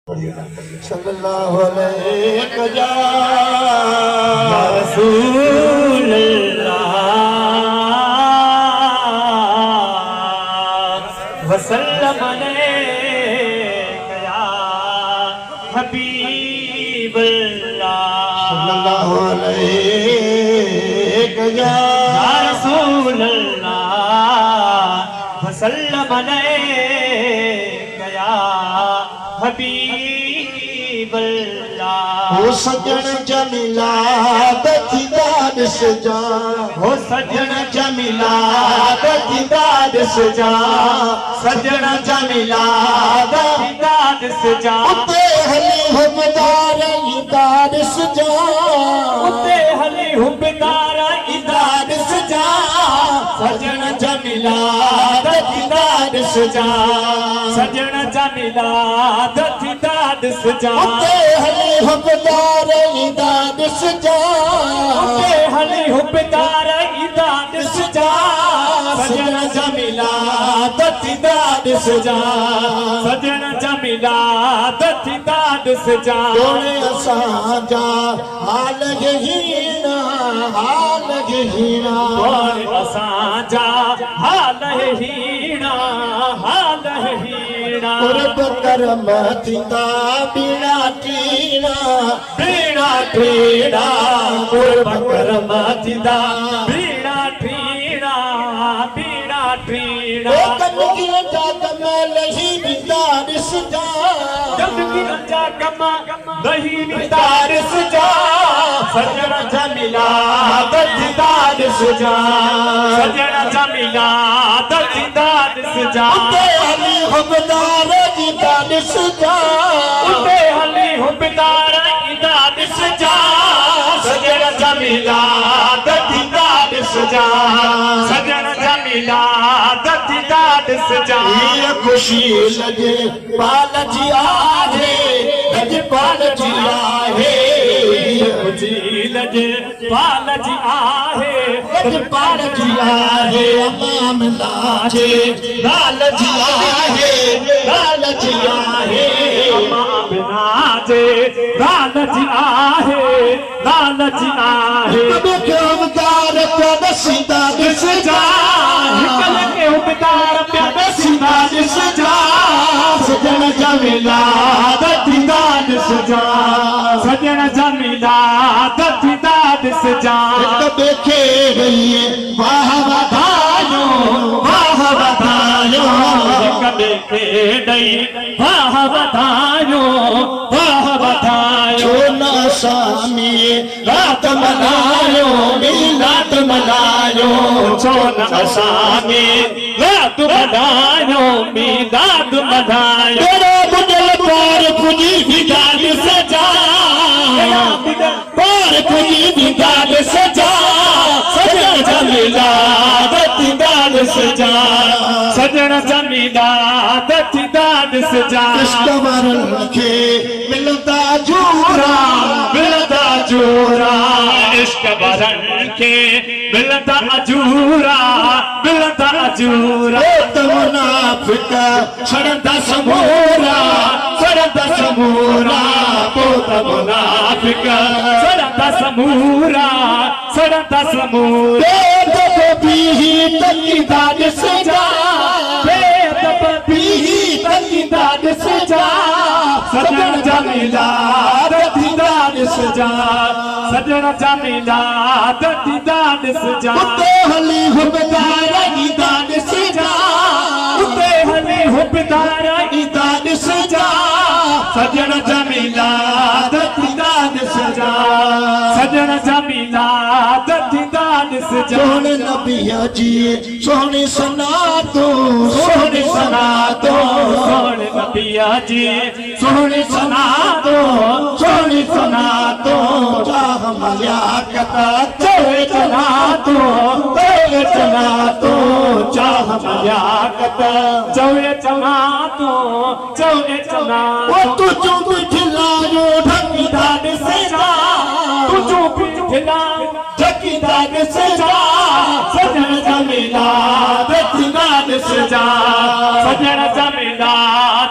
सल्लल्लाहु अलैहि या रसूल वसल्लम अलैका या हबीब सल्लल्लाहु अलैहि या रसूल वसल्लम अलैका या हबीब हो सजन जमीला दीदार सजा हो सजन जमीला दीदार सजा सजन जमीला दीदार सजा उते हली हुबदार इदार सजा उते हली हुबदार इदार सजा सजन जमीला दीदार सजा सजन जमीला दीदार सजा उते हली हुबदार इदार सजा उते हली हुबदार इदार सजा सजन जमीला दीदार सजा सजन जमीला दीदार सजा तोड़े असांजा हाल हीना हाल हीना तोड़े असांजा हाल हीना हाल हीना कुर्ब करम थींदा बीड़ा टीना बीड़ा टीना कुर्ब करम थींदा बीड़ा टीना बीड़ा टीना ओ कनगी जा कमल ही बिदार सजा कनगी जा कमल ही बिदार सजा सजन जमीला दीदार सजा सजन जमीला दीदार सजा उते हली हुबदार दीदार सजा उते हली हुबदार इदार सजा सजन जमीला दीदार सजा सजन जमीला दीदार सजा ये खुशी लगे पाल जी आहे लगे पाल जी आहे खुशी लगे पाल जी आहे लगे पाल जी आहे अमाम लाजे लाल जी आहे लाल जी आहे अमाम नाजे लाल जी आहे लाल जी आहे कबे के उमदार प्यादा सीधा दिस जा कल के उमदार प्यादा सीधा दिस जा सजन जमीला दीदार सजा सजन जमीला दीदार सजा कबे के गई वाह बधायो वाह बधायो कबे के दई वाह बधायो वाह बधायो ना सामी रात मनायो मिलात मनायो चोन असामी रात मनायो मीदाद मनायो तेरा बुदल पार पुजी बिदार सजा पार पुजी बिदार सजा सजन जमीला दीदार सजा सजन जमीला दीदार सजा कस्टमर के मिलता जूरा मिलता जूरा इश्क बरन के मिलता अजूरा मिलता अजूरा मुनाफिक सड़ता समूरा सड़ता समूरा पोत मुनाफिक सड़ता समूरा सड़ता समूरा तकीदार सजा तकीदार सजा सजन जमीला दीदार सजा सजन जमीला दीदार सजा उते हली हुबदार दीदार सजा उते हली हुबदार दीदार सजा सजन जमीला दीदार सजा सजन जमीला दीदार सजा सोहने नबिया जी सोहने सना तो सोहने सना दो सोहने नबिया जी सोहने सना दो सोहने सना दो चाह मलियाकत चोए चना दो चोए चना दो चाह मलियाकत चोए चना दो चोए चना वो तू चुप खिलायो ढकीदार सजा तू चुप खिला ढकीदार सजा सजन जमीला दीदार सजा जा सजण जमीला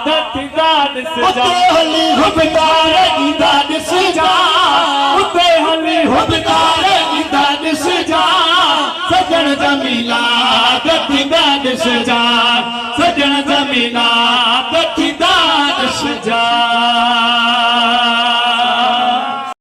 दत्ता ॾिस जा हली हुबदार ईंदा ॾिस जा उते हली हुबदार ईंदा ॾिस जा सजण जमीला दत्ता ॾिस जा